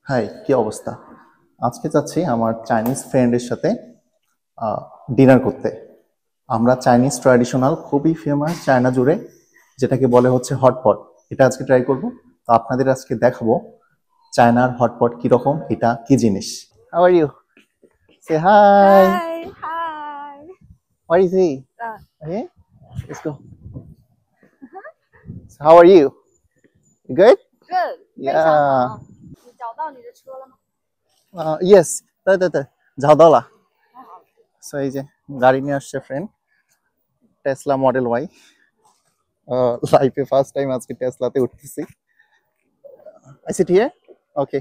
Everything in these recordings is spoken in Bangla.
হাই, কি অবস্থা? আজকে যাচ্ছি আমার চাইনিজ ফ্রেন্ডের সাথে ডিনার করতে। আমরা চাইনিজ ট্র্যাডিশনাল খুবই ফেমাস চায়না জুড়ে, যেটাকে বলে হচ্ছে হটপট। এটা আজকে ট্রাই করব। তো আপনাদের আজকে দেখাবো চায়নার হটপট কিরকম, এটা কি জিনিস। How are you? Say hi. Hi, hi. What is he? Uh, okay, let's go. How are you? Good? good. 非常 yeah, 好。你找到你的车了吗？ yes, 对，找到了。太好了。 so এই যে গাড়ি নিয়ে আসছে ফ্রেন্ড, টেসলা মডেল ওয়াই। লাইফে ফার্স্ট টাইম আজকে টেসলাতে উঠতেছি। I sit here. Okay,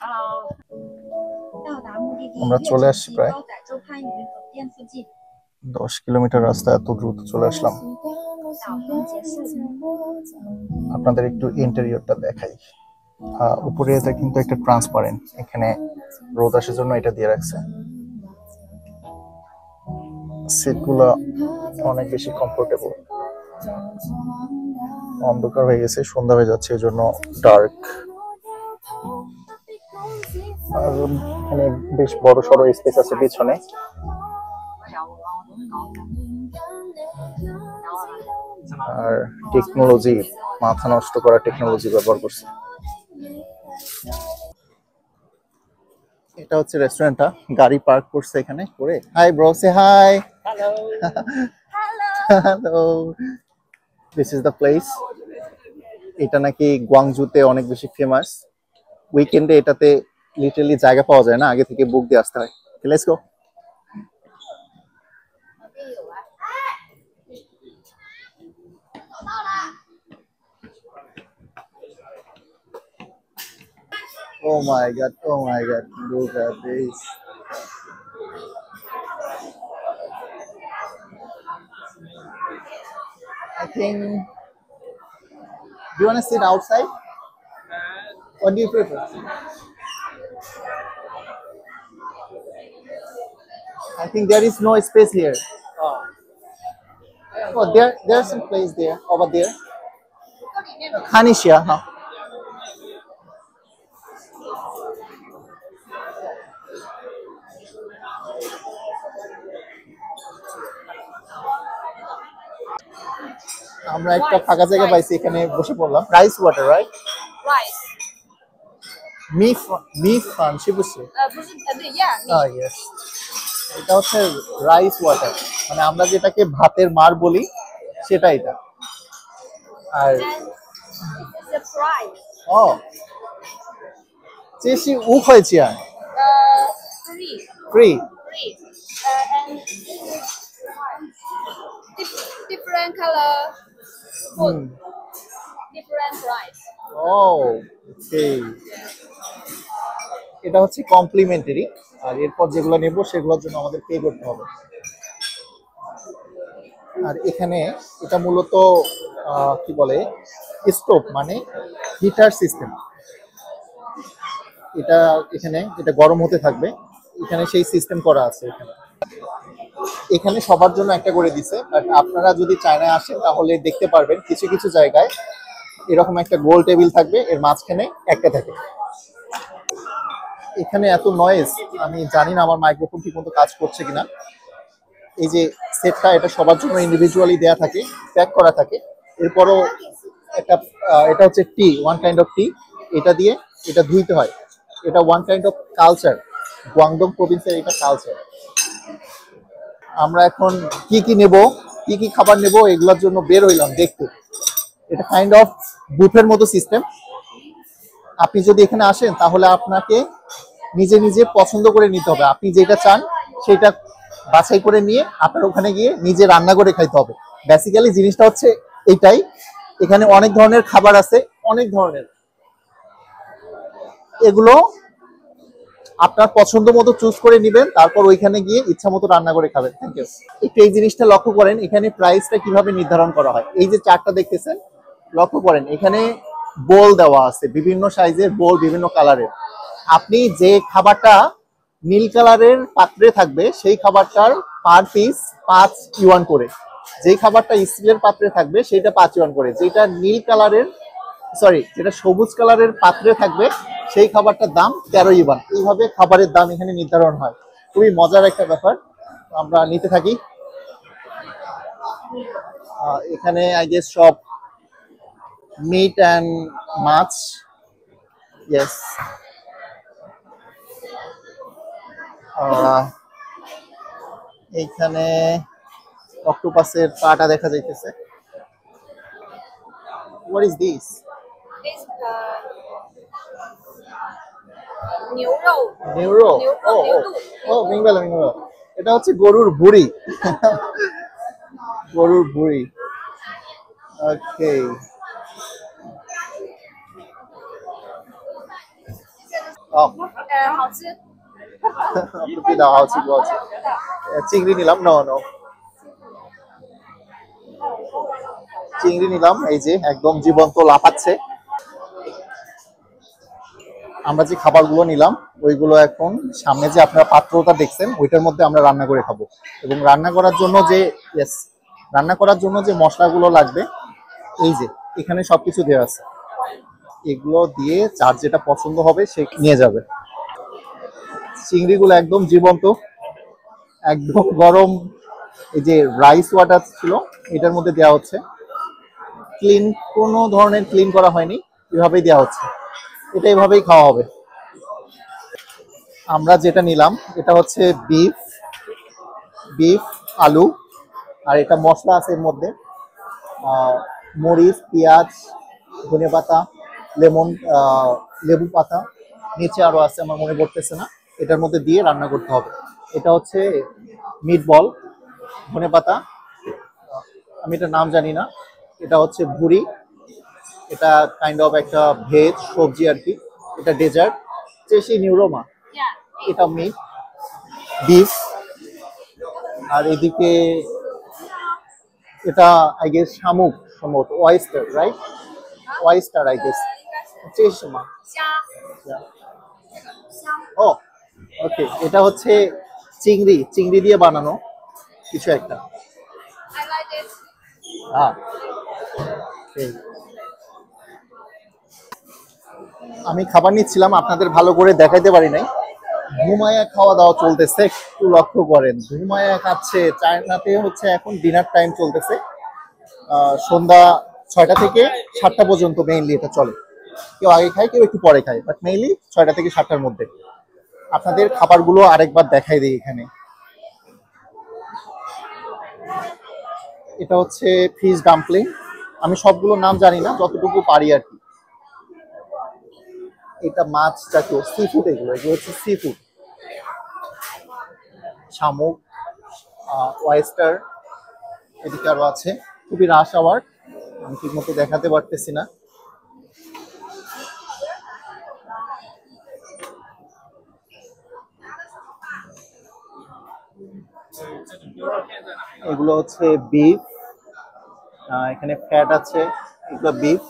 Hello。到达目的地 আমরা 越 চলে 城 আসছি 西 প্রায় 高载洲番禺酒店附近。 10 কিলোমিটার রাস্তা, এত দ্রুত চলে আসলাম। 导航结束。 আপনাদের একটু ইন্টেরিয়রটা দেখাই। উপরে এটা কিন্তু একটা ট্রান্সপারেন্ট, এখানে রোদ আসার জন্য এটা দিয়ে রাখছে। সিটগুলো অনেক বেশি কমফোর্টেবল। অন্ধকার হয়ে গেছে, সন্ধ্যা হয়ে যাচ্ছে, এই জন্য ডার্ক। আর এখানে বেশ বড় সড়ো স্পেস আছে পিছনে। আর টেকনোলজি, মাথা নষ্ট করা টেকনোলজি ব্যবহার করছে। এটা হচ্ছে রেস্টুরেন্টটা, গাড়ি পার্ক করছে এখানে করে। Hi bro, say hi. Hello。 hello, this is the place. এটা নাকি গুয়াংজুতে অনেক বেশি ফেমাস। উইকেন্ডে এটাতে লিটারালি জায়গা পাওয়া যায় না, আগে থেকে বুক দিয়ে আসতে হয়। Let's go. Oh my god, look at this. I think, do you want to sit outside? What do you prefer? I think there is no space here. Oh, there's some place there, over there. Khanisha, huh? আমরা একটা ফাঁকা জায়গা পাইছি, এখানে বসে পড়লাম। Rice water, right? Rice。 মিফ ফান শিবুসি। 不是，对，yeah。 ইয়েস, এটা হচ্ছে রাইস ওয়াটার, মানে আমরা যেটাকে ভাতের মার বলি সেটা এটা। আর And it's a price。 O, 这是5块钱 free。 free. Free。and different color food。 different price。 O, okay. এটা হচ্ছে কমপ্লিমেন্টারি, আর এরপর যেগুলো নেব সেগুলোর জন্য আমাদের পে করতে হবে। আর এখানে এটা মূলত কি বলে, স্টোভ, মানে হিটার সিস্টেম। এটা এখানে এটা গরম হতে থাকবে, এখানে সেই সিস্টেম করা আছে। এখানে সবার জন্য একটা করে দিছে, বাট আপনারা যদি চায়নায় আসেন তাহলে দেখতে পারবেন কিছু কিছু জায়গায় এরকম একটা গোল টেবিল থাকবে, এর মাঝখানে একটা থাকে। এখানে এত নয়েজ, আমি জানি না আমার মাইক্রোফোন ঠিক মতো কাজ করছে কিনা। এই যে সেটটা, এটা সবার জন্য ইন্ডিভিজুয়ালি দেয়া থাকে, প্যাক করা থাকে। এরপরও একটা এটা হচ্ছে tea, one kind of tea, এটা দিয়ে এটা ধুইতে হয়। এটা one kind of culture, Guangdong প্রভিন্সের এটা কালচার। আমরা এখন কি কি নেব, কি কি খাবার নেব, এগুলোর জন্য বের হইলাম দেখতে। এটা কাইন্ড অফ বুফের মতো সিস্টেম। আপনি যদি এখানে আসেন তাহলে আপনাকে নিজে নিজে পছন্দ করে নিতে হবে, আপনি যেটা চান সেটা বাছাই করে নিয়ে আপনার ওখানে গিয়ে নিজে রান্না করে খাইতে হবে। বেসিক্যালি জিনিসটা হচ্ছে এইটাই। এখানে অনেক ধরনের খাবার আছে, অনেক ধরনের। এগুলো আপনার পছন্দ মতো চুজ করে নেবেন, তারপর ওইখানে গিয়ে ইচ্ছা মতো রান্না করে খাবেন। Thank you. একটু এই জিনিসটা লক্ষ্য করেন, এখানে প্রাইসটা কিভাবে নির্ধারণ করা হয়। এই যে চার্টটা দেখতেছেন, লক্ষ্য করেন এখানে বোল দেওয়া আছে, বিভিন্ন সাইজের বোল, বিভিন্ন কালারের। আপনি যে খাবারটা নীল কালারের পাত্রে থাকবে সেই খাবারটার পার পিস 5 ইউয়ান করে। যেই খাবারটা স্টিলের পাত্রে থাকবে সেটা 5 ইউয়ান করে, যেটা নীল কালারের যেটা সবুজ কালারের পাত্রে থাকবে সেই খাবারটার দাম 13 ইউয়ান। এইভাবে খাবারের দাম এখানে নির্ধারণ হয়। খুবই মজার একটা ব্যাপার, আমরা নিতে থাকি। এখানে আই গেস সব মিট অ্যান্ড মাছ। ইয়েস, এইখানে অক্টোপাসের পাটা দেখা যাইতেছে। What is this? This牛肉নিউরো। ও ও ও মিংবেলা মিংবেলা, এটা হচ্ছে গরুর ভুঁড়ি। গরুর ভুঁড়ি। ওকে, 好吃。 আপনাকে দেওয়া হচ্ছে কি হচ্ছে? চিংড়ি নিলাম। নো নো, চিংড়ি নিলাম, এই যে একদম জীবন্ত লাফাচ্ছে। আমরা যে খাবারগুলো নিলাম ওইগুলো এখন সামনে যে আপনারা পাত্রটা দেখছেন ওইটার মধ্যে আমরা রান্না করে খাবো। এবং রান্না করার জন্য যে মশলাগুলো লাগবে এই যে এখানে সবকিছু দেওয়া আছে, এগুলো দিয়ে যার যেটা পছন্দ হবে সে নিয়ে যাবে। চিংড়িগুলো একদম জীবন্ত, একদম গরম। এই যে রাইস ওয়াটার ছিল এটার মধ্যে দেওয়া হচ্ছে, ক্লিন, কোনো ধরনের ক্লিন করা হয়নি, এভাবেই দেওয়া হচ্ছে। এটা এভাবেই খাওয়া হবে। আমরা যেটা নিলাম এটা হচ্ছে বিফ আলু, আর এটা মশলা আছে এর মধ্যে, মরিচ, পেঁয়াজ, ধনেপাতা, লেবু পাতা, নিচে আরো আছে আমার মনে পড়তেছে না, এটার মধ্যে দিয়ে রান্না করতে হবে। এটা হচ্ছে মিট বল, ধনেপাতা, আমি এটার নাম জানি না। এটা হচ্ছে ভুড়ি, এটা কাইন্ড অফ একটা ভেজ সবজি আর কি। এটা ডেজার্ট, চেশি নিউরোমা, এটা মিট বিফ। আর এদিকে এটা আই গেস শামুক, সম্ভবত oyster, right? Oyster I guess. চেশমা, 虾 ও ওকে, এটা হচ্ছে চিংড়ি দিয়ে বানানো কিছু একটা। I like this. হ্যাঁ, আমি খাবার নিচ্ছিলাম, আপনাদের ভালো করে দেখাইতে পারি নাই। ঘুমায়া খাওয়া দাওয়া চলতেছে, একটু লক্ষ্য করেন, ঘুমায়া খাচ্ছে। চায়নাতে হচ্ছে এখন ডিনার টাইম চলতেছে, সন্ধ্যা 6টা থেকে 7টা পর্যন্ত মেইনলি এটা চলে। কেউ আগে খায়, কেউ একটু পরে খায়, বাট মেইনলি 6টা থেকে 7টার মধ্যে। আপনাদের খাবারগুলো আরেকবার দেখাই দিই। এখানে এটা হচ্ছে ফিশ ডাম্পলিং, আমি সবগুলোর নাম জানি না, যতটুকু পারি আর কি। এটা মাছ জাতীয় সি ফুড, এগুলো হচ্ছে সি ফুড, শামুক, ওয়েস্টার, এদিকে আরো আছে। খুবই রাশ আওয়ার, আমি ঠিক মতো দেখাতে পারতেছি না। এগুলো হচ্ছে বিফ, এখানে ফ্যাট আছে, এগুলো বিফ।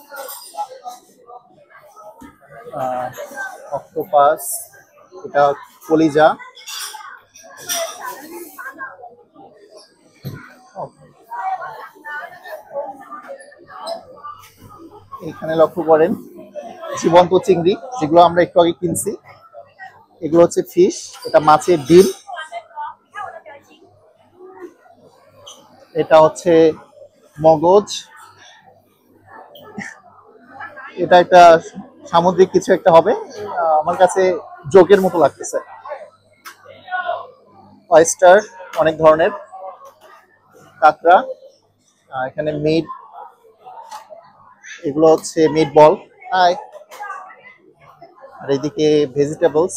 অক্টোপাস, এটা কলিজা। এখানে লক্ষ্য করেন জীবন্ত চিংড়ি, যেগুলো আমরা একটু আগে কিনছি। এগুলো হচ্ছে ফিশ, এটা মাছের ডিম। এটা হচ্ছে মগজ, এটা একটা সামুদ্রিক কিছু একটা হবে, আমার কাছে জোকের মতো লাগতেছে। ওয়েস্টার, অনেক ধরনের কাঁকড়া, এখানে মিট, এগুলো হচ্ছে মিট বল। হাই। আর এদিকে ভেজিটেবলস,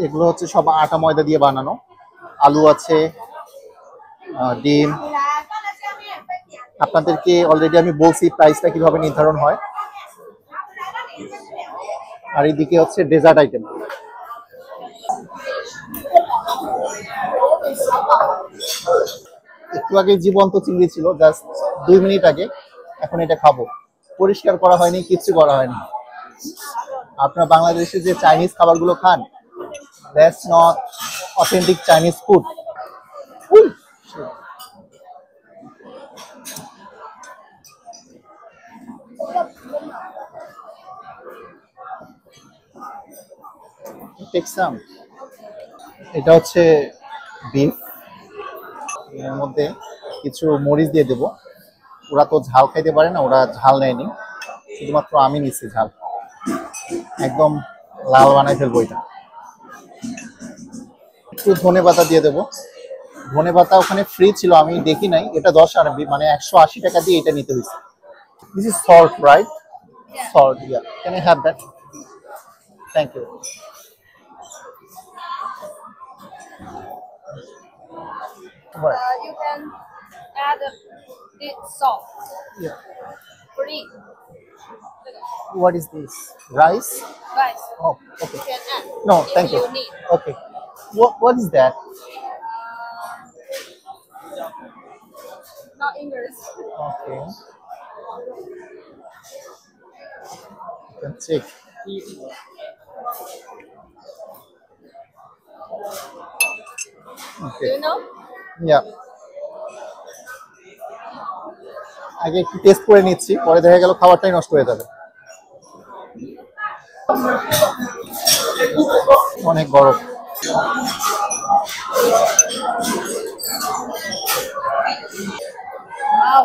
এগুলো হচ্ছে সব আটা ময়দা দিয়ে বানানো। আলু আছে, ডিম। আপনাদেরকে অলরেডি আমি বলছি প্রাইসটা কিভাবে নির্ধারণ হয়। আর এদিকে হচ্ছে ডেজার্ট আইটেম। একটু আগে জীবন্ত চিংড়ি ছিল, জাস্ট 2 মিনিট আগে, এখন এটা খাবো। পরিষ্কার করা হয়নি, কিচ্ছু করা হয়নি। আপনারা বাংলাদেশে যে চাইনিজ খাবারগুলো খান, that's not authentic Chinese food. Ooh, shit. Take some. এটা হচ্ছে বিফ, এর মধ্যে কিছু মরিচ দিয়ে দেবো। ওরা তো ঝাল খাইতে পারে না, ওরা ঝাল নেয়নি, শুধুমাত্র আমি নিচ্ছি ঝাল। একদম লাল বানাই ফেলবো এটা। একটু ধনেপাতা দিয়ে দেবো। ধনেপাতা ওখানে ফ্রি ছিল, আমি দেখি নাই। এটা 10 আরবি, মানে 180 টাকা দিয়ে এটা নিতে হয়েছে। This is salt, right? Salt, yeah. Can I have that? Thank you. What? You can add this salt. Yeah. Free. What is this? Rice? Rice. Oh, okay. You can add. No, if thank you. need. Okay. What is that? Not English. Okay. Can check. Do Okay. you know? Yeah. আগে একটু টেস্ট করে নিচ্ছি, পরে দেখা গেল খাবারটাই নষ্ট হয়ে যাবে। অনেক গরম। Wow.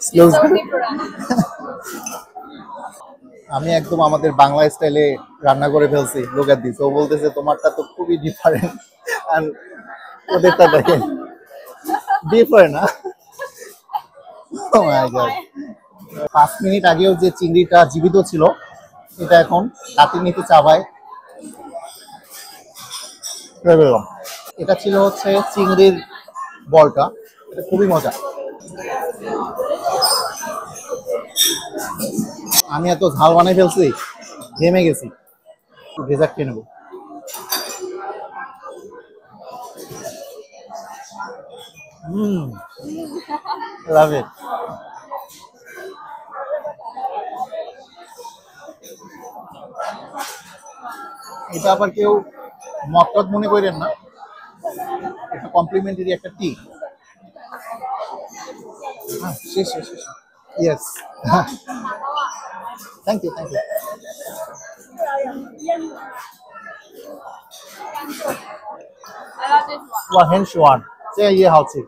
Slow- So different. আমি একদম আমাদের বাংলা স্টাইলে রান্না করে ফেলছি। লোক আর দিস, ও বলতেছে তোমারটা তো খুবই ডিফারেন্ট, আর ওদেরটা দেখেন ডিফারেন্ট না। Oh my God. 5 মিনিট আগেও যে চিংড়িটা জীবিত ছিল, এটা এখন কাটি নিতে চাবায়। এটা ছিল হচ্ছে চিংড়ির বলটা, এটা খুবই মজা। আমি এত ঝাল বানাই ফেলছি, ঘেমে গেছি। একটু ডেজার্ট খেয়ে নেবো। লাভ ইট। এটা আবার কেউ মকটদ মনে করেন না, এটা কমপ্লিমেন্টারি একটা টি। শেষ শেষ শেষ। Yes, thank you thank you. I like this one. 我很喜欢这个也好吃।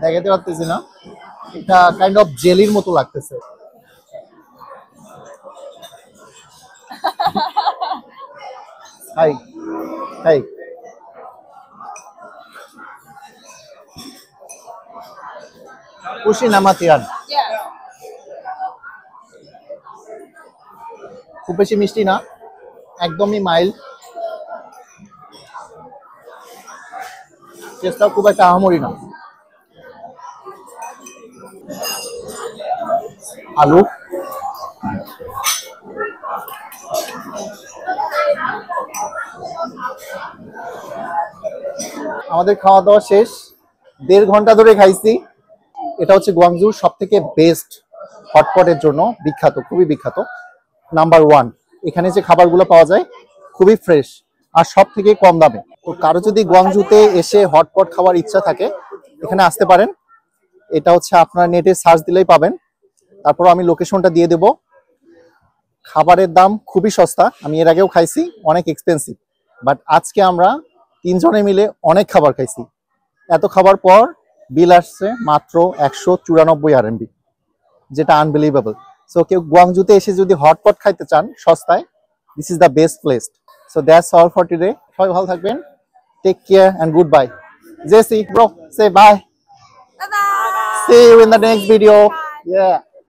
দেখাতে পারতেছি না, এটা কাইন্ড অফ জেলির মতো লাগতেছে। High high. খুশি নামাতিয়ান। Yeah. খুব বেশি মিষ্টি না, একদমই মাইল্ড। টেস্টটাও খুব একটা আহামরি না। আলু, আমাদের খাওয়া দাওয়া শেষ, 1.5 ঘন্টা ধরে খাইছি। এটা হচ্ছে গুয়াংজুর সব থেকে বেস্ট হটপটের জন্য বিখ্যাত, খুবই বিখ্যাত, নাম্বার 1। এখানে যে খাবারগুলো পাওয়া যায় খুবই ফ্রেশ আর সব থেকে কম দামে। তো কারো যদি গুয়াংজুতে এসে হটপট খাওয়ার ইচ্ছা থাকে, এখানে আসতে পারেন। এটা হচ্ছে আপনার নেটে সার্চ দিলেই পাবেন। তারপর আমি লোকেশনটা দিয়ে দেব। খাবারের দাম খুবই সস্তা, আমি এর আগেও খাইছি, অনেক এক্সপেন্সিভ, বাট আজকে আমরা 3 জনে মিলে অনেক খাবার খাইছি। এত খাবার পর বিল আসছে মাত্র 194 RMB, যেটা আনবিলিভেবল। সো কেউ গুয়াংজুতে এসে যদি হটপট খাইতে চান সস্তায়, this is the best place. So that's all for today. সবাই ভালো থাকবেন, take care and good bye. জেসি bro, say bye. Bye bye. See you in the next video. Yeah.